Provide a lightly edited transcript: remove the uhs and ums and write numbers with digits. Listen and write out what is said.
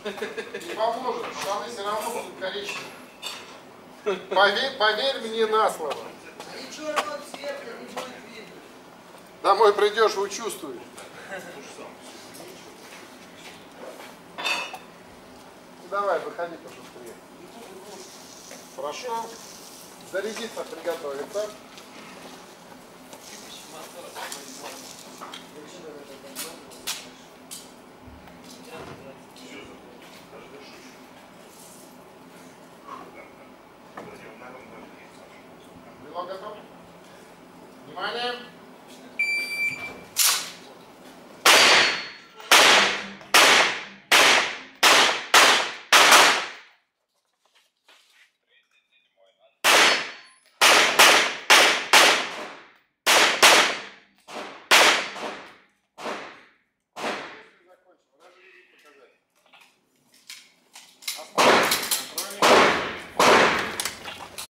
Не поможет, штаны все равно будут коричневые. Поверь мне на слово. И черного цвета не будет видно. Домой придешь, учувствуешь. Давай, выходи пошустрее. Хорошо. Зарядиться, приготовиться. Готов? Внимание!